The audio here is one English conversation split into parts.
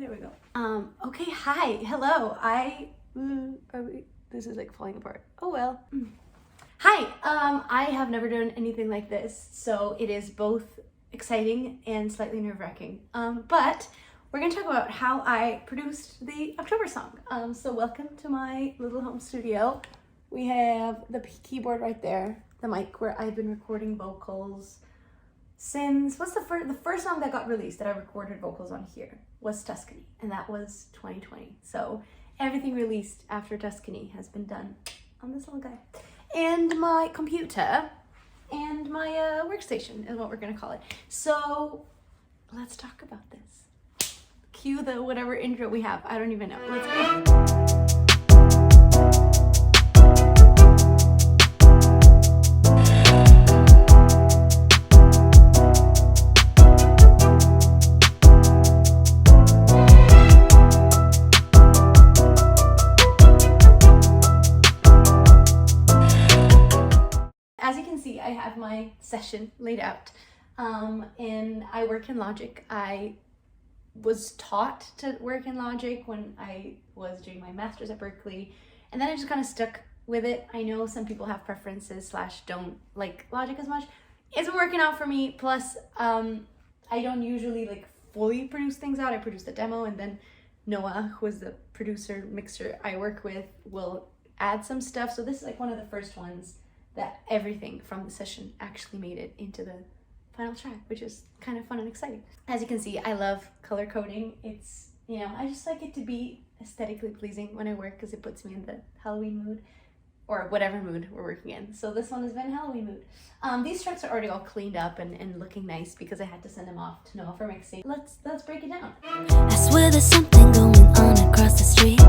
There we go. Okay, hi, hello. This is like falling apart. Oh well. Hi, I have never done anything like this, so it is both exciting and slightly nerve-wracking. But we're gonna talk about how I produced the October song. So welcome to my little home studio. We have the keyboard right there, the mic where I've been recording vocals since, the first song that got released that I recorded vocals on here was Tuscany, and that was 2020. So everything released after Tuscany has been done on this little guy. And my computer and my workstation is what we're gonna call it. So let's talk about this. Cue the whatever intro we have. I don't even know. Let's go. As you can see, I have my session laid out, and I work in Logic. I was taught to work in Logic when I was doing my master's at Berkeley, and then I just kind of stuck with it. I know some people have preferences / don't like Logic as much. It's been working out for me. Plus, I don't usually like fully produce things out. I produce the demo, and then Noah, who is the producer, mixer I work with, will add some stuff. So this is like one of the first ones that everything from the session actually made it into the final track, which is kind of fun and exciting. As you can see, I love color coding. It's, you know, I just like it to be aesthetically pleasing when I work because it puts me in the Halloween mood or whatever mood we're working in. So this one has been Halloween mood. These tracks are already all cleaned up and looking nice because I had to send them off to Noah for mixing. Let's break it down. I swear there's something going on across the street.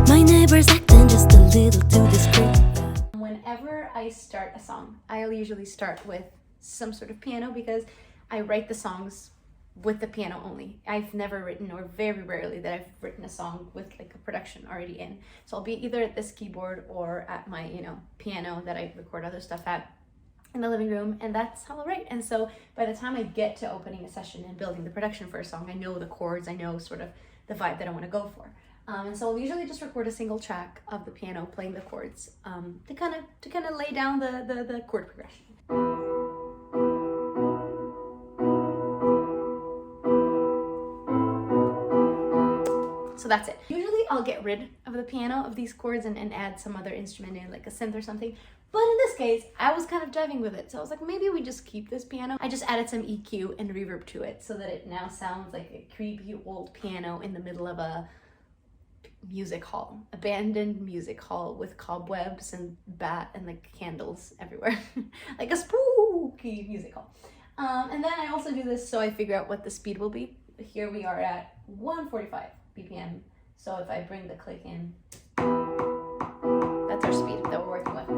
My neighbor's acting just a little too discreet. Whenever I start a song, I'll usually start with some sort of piano because I write the songs with the piano only. I've never written, or very rarely that I've written a song with like a production already in. So I'll be either at this keyboard or at my, piano that I record other stuff at in the living room, and that's how I'll write. And so by the time I get to opening a session and building the production for a song, I know the chords, I know sort of the vibe that I want to go for. And so I'll usually just record a single track of the piano playing the chords to kind of lay down the chord progression. So that's it. Usually I'll get rid of the piano of these chords and add some other instrument in, like a synth or something. But in this case, I was kind of diving with it. So I was like, maybe we just keep this piano. I just added some EQ and reverb to it so that it now sounds like a creepy old piano in the middle of a music hall, abandoned music hall with cobwebs and like candles everywhere, like a spooky music hall. And then I also do this so I figure out what the speed will be. Here we are at 145 BPM. So if I bring the click in, that's our speed that we're working with.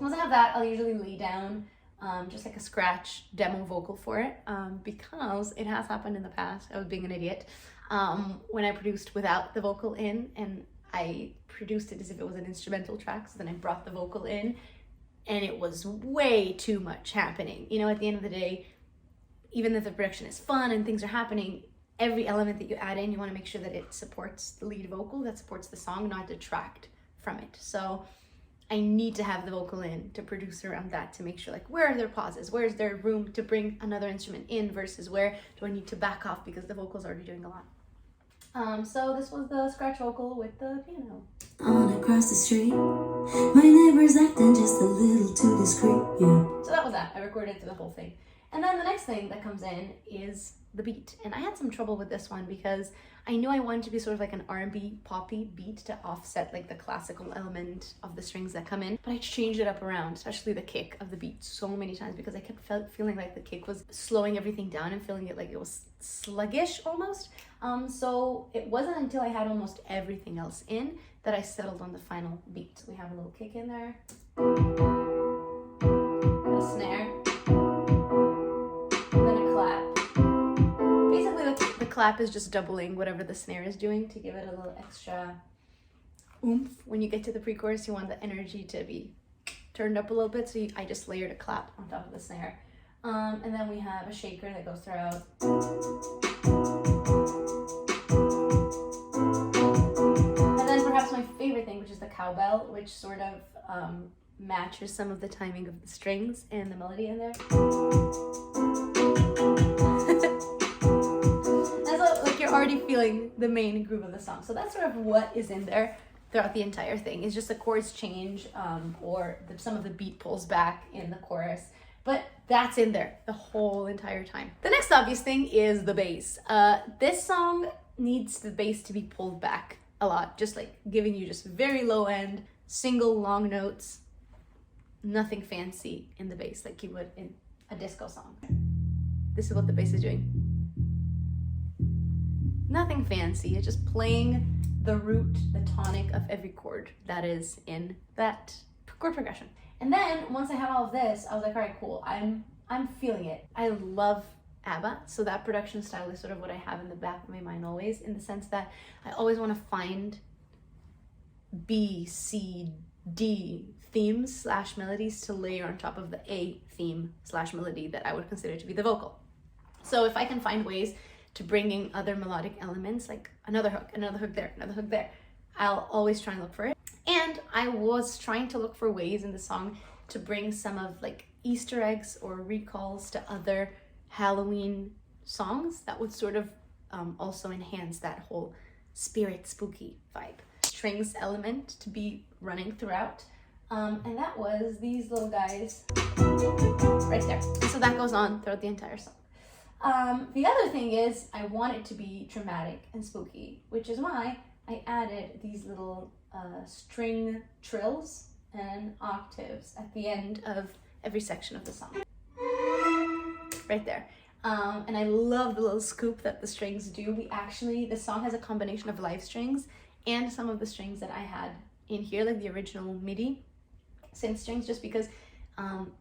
Once I have that, I'll usually lay down just like a scratch demo vocal for it, because it has happened in the past. I was being an idiot when I produced without the vocal in, and I produced it as if it was an instrumental track. So then I brought the vocal in, and it was way too much happening. At the end of the day, even if the production is fun and things are happening, every element that you add in, you want to make sure that it supports the lead vocal, that supports the song, not detract from it. So I need to have the vocal in to produce around that, to make sure, like, where are there pauses? Where is there room to bring another instrument in versus where do I need to back off because the vocal's already doing a lot. So this was the scratch vocal with the piano. On across the street, my neighbor's acting just a little too discreet, yeah. So that was that. I recorded through the whole thing. And then the next thing that comes in is the beat. And I had some trouble with this one because I knew I wanted to be sort of like an R&B poppy beat to offset like the classical element of the strings that come in. But I changed it up around, especially the kick of the beat, so many times because I kept feeling like the kick was slowing everything down and feeling it like it was sluggish almost. So it wasn't until I had almost everything else in that I settled on the final beat. We have a little kick in there, a snare, and then a clap. Basically the clap is just doubling whatever the snare is doing to give it a little extra oomph. When you get to the pre-chorus, you want the energy to be turned up a little bit, so I just layered a clap on top of the snare. And then we have a shaker that goes throughout. which sort of matches some of the timing of the strings and the melody in there. Like you're already feeling the main groove of the song. So that's sort of what is in there throughout the entire thing. It's just the chords change or some of the beat pulls back in the chorus. But that's in there the whole entire time. The next obvious thing is the bass. This song needs the bass to be pulled back a lot, just like giving you just very low end, single long notes, nothing fancy in the bass like you would in a disco song. This is what the bass is doing. Nothing fancy, it's just playing the root, the tonic of every chord that is in that chord progression. And then once I have all of this, I was like, all right, cool, I'm feeling it. I love ABBA, so that production style is sort of what I have in the back of my mind always, in the sense that I always want to find B, C, D themes / melodies to layer on top of the A theme / melody that I would consider to be the vocal. So if I can find ways to bringing other melodic elements, like another hook there, another hook there, I'll always try and look for it. And I was trying to look for ways in the song to bring some of like Easter eggs or recalls to other Halloween songs that would sort of also enhance that whole spirit spooky vibe. Strings element to be running throughout. And that was these little guys right there. So that goes on throughout the entire song. The other thing is I want it to be dramatic and spooky, which is why I added these little string trills and octaves at the end of every section of the song. Right there. And I love the little scoop that the strings do. The song has a combination of live strings and some of the strings that I had in here, like the original MIDI synth strings, just because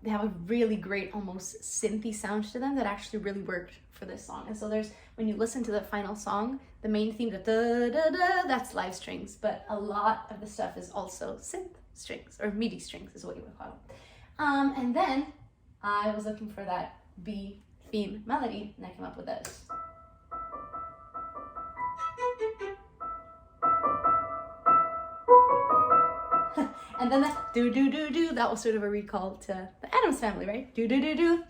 they have a really great, almost synthy sound to them that actually really worked for this song. And so when you listen to the final song, the main theme, that's live strings, but a lot of the stuff is also synth strings, or MIDI strings is what you would call them. And then I was looking for that B theme melody, and I came up with this. And then that do-do-do-do, that was sort of a recall to the Addams Family, right? Do-do-do-do,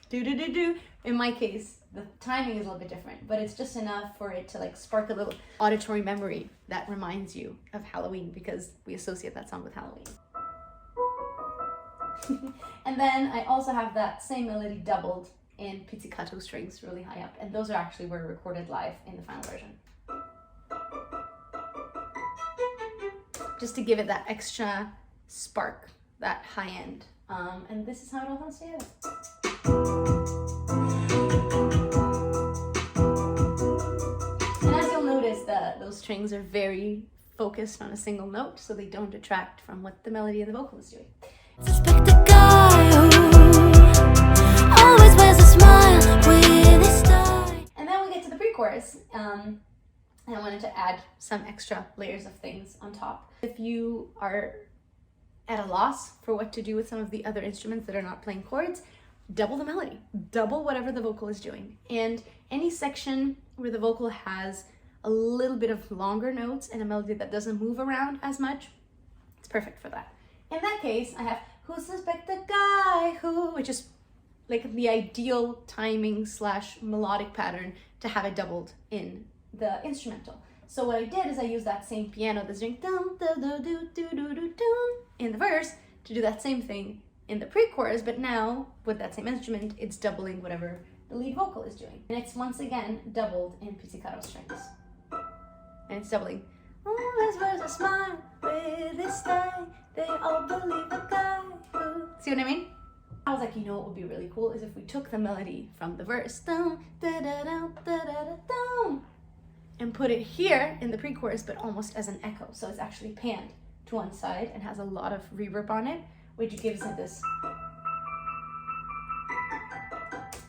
do-do-do-do. In my case, the timing is a little bit different, but it's just enough for it to like spark a little auditory memory that reminds you of Halloween, because we associate that song with Halloween. And then I also have that same melody doubled in pizzicato strings really high up, and those are actually were recorded live in the final version. Just to give it that extra spark, that high end. And this is how it all comes together. And as you'll notice, those strings are very focused on a single note, so they don't detract from what the melody and the vocal is doing. Suspect a guy who always wears a smile with his tie. And then we get to the pre-chorus. And I wanted to add some extra layers of things on top. If you are at a loss for what to do with some of the other instruments that are not playing chords, double the melody, double whatever the vocal is doing. And any section where the vocal has a little bit of longer notes and a melody that doesn't move around as much, it's perfect for that. In that case, I have "Who Suspect the Guy Who," which is like the ideal timing / melodic pattern to have it doubled in the instrumental. So what I did is I used that same piano that's doing dum dum dum dum dum dum dum in the verse to do that same thing in the pre-chorus, but now with that same instrument, it's doubling whatever the lead vocal is doing. And it's once again doubled in pizzicato strings. And it's doubling. Always wears a smile with his tie. They all believe a guy who... See what I mean? I was like, you know what would be really cool is if we took the melody from the verse, dum, da, da, da, da, da, da, dum, and put it here in the pre-chorus, but almost as an echo. So it's actually panned to one side and has a lot of reverb on it, which gives it this...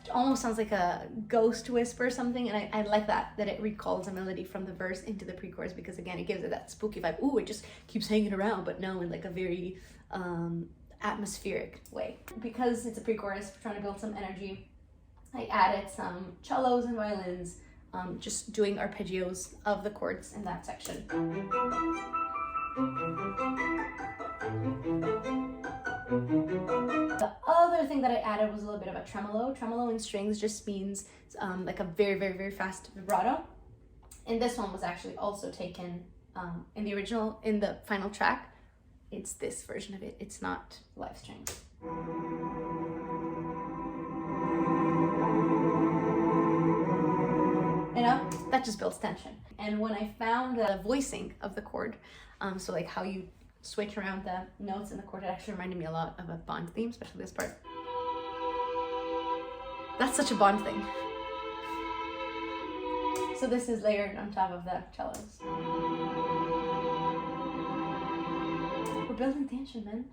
It almost sounds like a ghost whisper or something, and I like that it recalls a melody from the verse into the pre-chorus, because again, it gives it that spooky vibe. Ooh, it just keeps hanging around, but no, in like a very atmospheric way. Because it's a pre-chorus, we're trying to build some energy, I added some cellos and violins, just doing arpeggios of the chords in that section. The other thing that I added was a little bit of a tremolo. Tremolo in strings just means like a very, very, very fast vibrato. And this one was actually also taken in the original, in the final track. It's this version of it. It's not live string. You know, that just builds tension. And when I found the voicing of the chord, so like how you switch around the notes in the chord, it actually reminded me a lot of a Bond theme, especially this part. That's such a Bond thing. So this is layered on top of the cellos. We're building tension, man.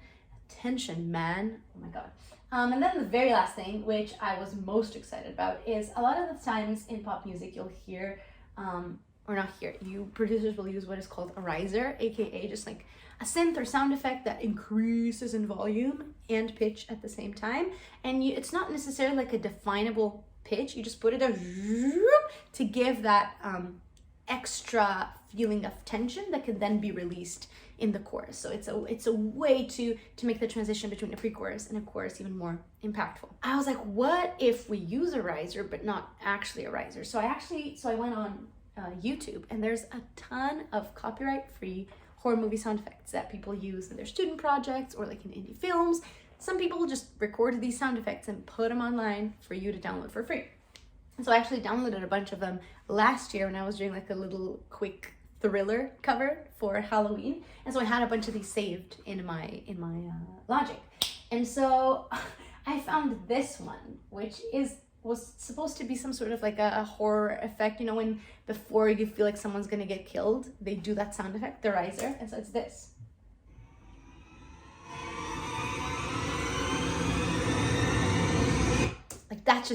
Tension, man. Oh my god. And then the very last thing, which I was most excited about, is a lot of the times in pop music you'll hear, or not hear, producers will use what is called a riser, aka just like a synth or sound effect that increases in volume and pitch at the same time. And it's not necessarily like a definable pitch, you just put it there to give that extra feeling of tension that can then be released in the chorus. So it's a way to make the transition between a pre-chorus and a chorus even more impactful. I was like, what if we use a riser but not actually a riser? So I went on YouTube, and there's a ton of copyright-free horror movie sound effects that people use in their student projects or like in indie films. Some people just record these sound effects and put them online for you to download for free. And so I actually downloaded a bunch of them last year when I was doing like a little quick thriller cover for Halloween. And so I had a bunch of these saved in my Logic. And so I found this one, which was supposed to be some sort of like a horror effect. You know, when before you feel like someone's gonna get killed, they do that sound effect, the riser. And so it's this. Like that's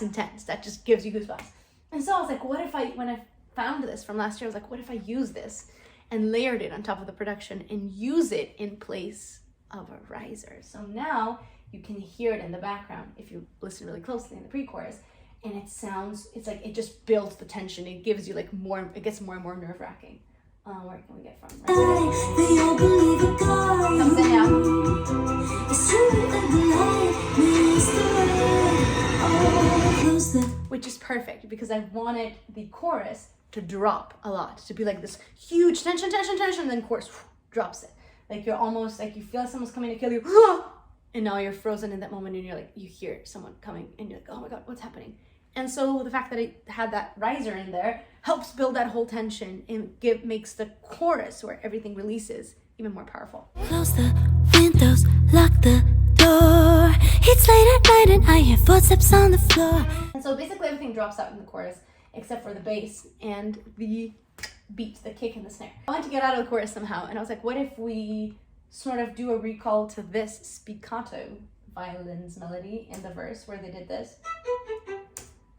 intense. That just gives you goosebumps. And so I was like, what if when I found this from last year, I was like, what if I use this and layered it on top of the production and use it in place of a riser? So now you can hear it in the background if you listen really closely in the pre-chorus, and it's like it just builds the tension. It gives you like more, it gets more and more nerve-wracking. Where can we get from? Comes in now. Which is perfect because I wanted the chorus to drop a lot, to be like this huge tension, and then chorus drops it. Like you're almost like you feel like someone's coming to kill you, and now you're frozen in that moment, and you're like, you hear someone coming, and you're like, oh my god, what's happening? And so the fact that I had that riser in there helps build that whole tension and makes the chorus where everything releases even more powerful. Close the windows, lock the door. It's late at night and I hear footsteps on the floor. And so basically everything drops out in the chorus except for the bass and the beat, the kick and the snare. I wanted to get out of the chorus somehow, and I was like, what if we sort of do a recall to this spiccato violins melody in the verse where they did this,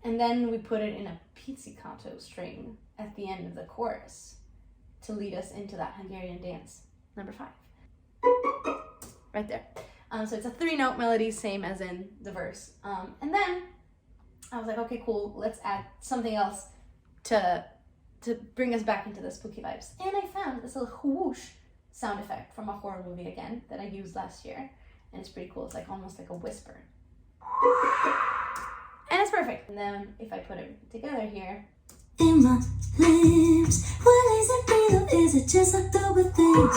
and then we put it in a pizzicato string at the end of the chorus to lead us into that Hungarian dance number 5 right there. So it's a 3-note melody, same as in the verse. And then I was like, okay, cool, let's add something else to bring us back into the spooky vibes. And I found this little whoosh sound effect from a horror movie again that I used last year, and it's pretty cool. It's like almost like a whisper, and it's perfect. And then if I put it together here, in my lips, well, is it real? Is it just October things?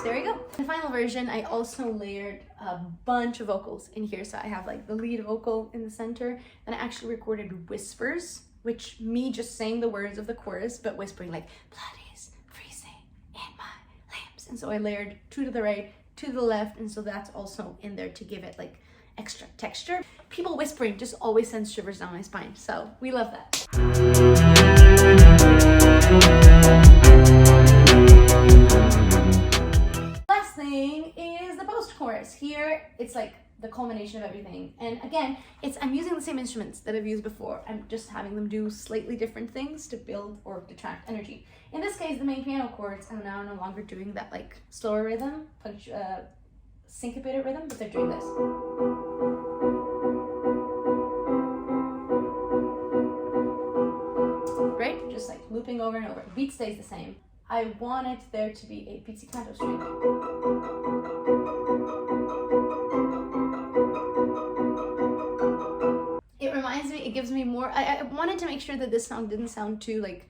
There you go. In the final version, I also layered a bunch of vocals in here. So I have like the lead vocal in the center, and I actually recorded whispers, which me just saying the words of the chorus, but whispering like, blood is freezing in my lips. And so I layered 2 to the right, 2 to the left, and so that's also in there to give it like extra texture. People whispering just always sends shivers down my spine, so we love that. Last thing is the post-chorus. Here, it's like the culmination of everything. And again, I'm using the same instruments that I've used before. I'm just having them do slightly different things to build or detract energy. In this case, the main piano chords are now no longer doing that like slower rhythm, syncopated rhythm, but they're doing this. Right? Just like looping over and over. The beat stays the same. I wanted there to be a pizzicato string. It reminds me, it gives me more, I wanted to make sure that this song didn't sound too like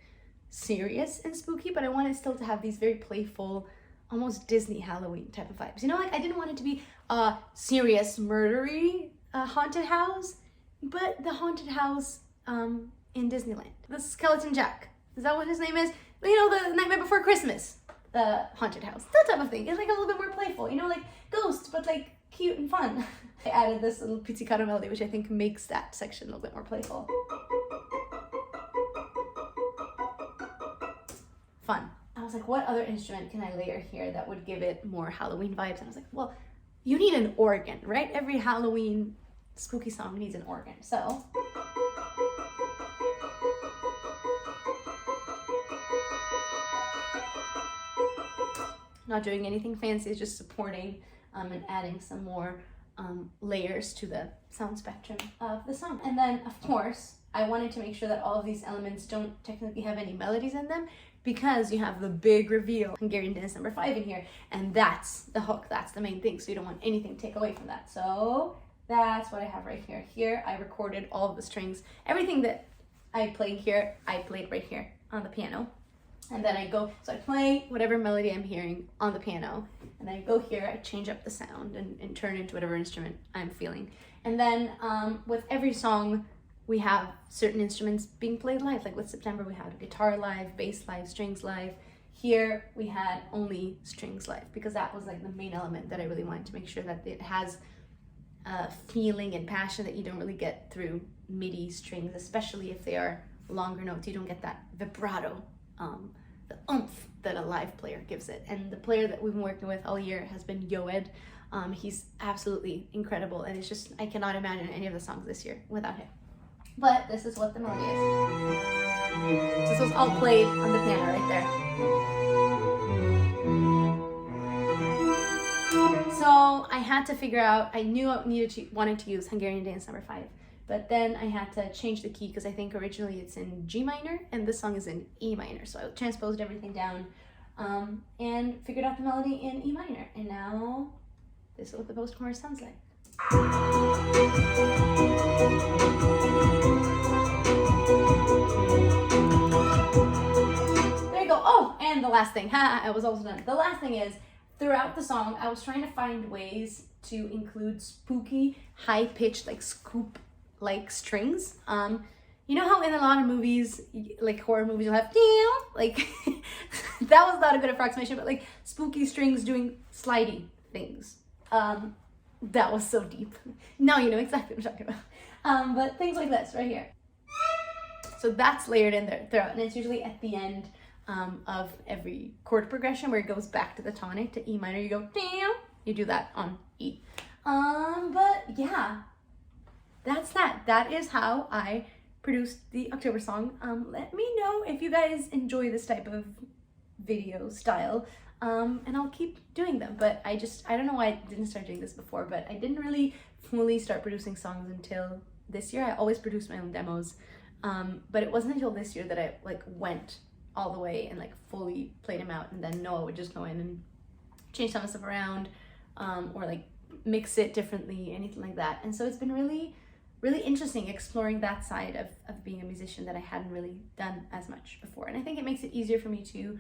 serious and spooky, but I wanted still to have these very playful, almost Disney Halloween type of vibes. You know, like I didn't want it to be a serious, murdery haunted house, but the haunted house in Disneyland. The Skeleton Jack, is that what his name is? You know, the Nightmare Before Christmas, the haunted house, that type of thing. It's like a little bit more playful, you know, like ghosts, but like cute and fun. I added this little pizzicato melody, which I think makes that section a little bit more playful. Fun. I was like, what other instrument can I layer here that would give it more Halloween vibes? And I was like, well, you need an organ, right? Every Halloween spooky song needs an organ. So not doing anything fancy, it's just supporting and adding some more layers to the sound spectrum of the song. And then, of course, I wanted to make sure that all of these elements don't technically have any melodies in them, because you have the big reveal, Hungarian Dance number 5 in here, and that's the hook, that's the main thing, so you don't want anything to take away from that. So that's what I have right here. Here, I recorded all of the strings. Everything that I played here, I played right here on the piano. And then I go, so I play whatever melody I'm hearing on the piano, and then I go here, I change up the sound and turn into whatever instrument I'm feeling. And then with every song, we have certain instruments being played live. Like with September, we had guitar live, bass live, strings live. Here, we had only strings live, because that was like the main element that I really wanted to make sure that it has feeling and passion that you don't really get through MIDI strings, especially if they are longer notes. You don't get that vibrato, the oomph that a live player gives it. And the player that we've been working with all year has been Yoed. He's absolutely incredible, and it's just, I cannot imagine any of the songs this year without him. But this is what the melody is. This was all played on the piano right there. So I had to figure out, I knew I wanted to use Hungarian Dance number 5, but then I had to change the key, because I think originally it's in G minor and this song is in E minor. So I transposed everything down and figured out the melody in E minor. And now this is what the post-chorus sounds like. There you go. Oh, and the last thing, I was almost done. The last thing is, throughout the song, I was trying to find ways to include spooky, high-pitched, like scoop-like strings. You know how in a lot of movies, like horror movies, you'll have like that was not a good approximation, but like spooky strings doing slidey things. That was so deep. Now you know exactly what I'm talking about. But things like this right here. So that's layered in there throughout, and it's usually at the end of every chord progression where it goes back to the tonic to E minor. You go damn. You do that on E. But yeah, that's that. That is how I produced the October song. Let me know if you guys enjoy this type of video style. And I'll keep doing them, but I don't know why I didn't start doing this before, but I didn't really fully start producing songs until this year. I always produced my own demos, but it wasn't until this year that I like went all the way and like fully played them out, and then Noah would just go in and change some of the stuff around, or like mix it differently, anything like that. And so it's been really, really interesting exploring that side of being a musician that I hadn't really done as much before. And I think it makes it easier for me to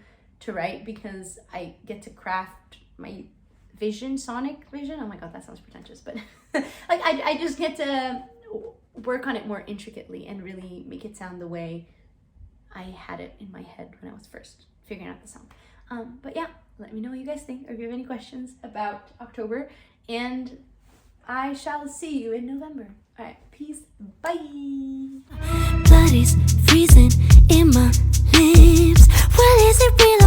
write, because I get to craft my vision, sonic vision. Oh my god, that sounds pretentious, but like I just get to work on it more intricately and really make it sound the way I had it in my head when I was first figuring out the song. But yeah, let me know what you guys think, or if you have any questions about October, and I shall see you in November. All right, peace, bye. Blood is freezing in my lips. Well, is it real?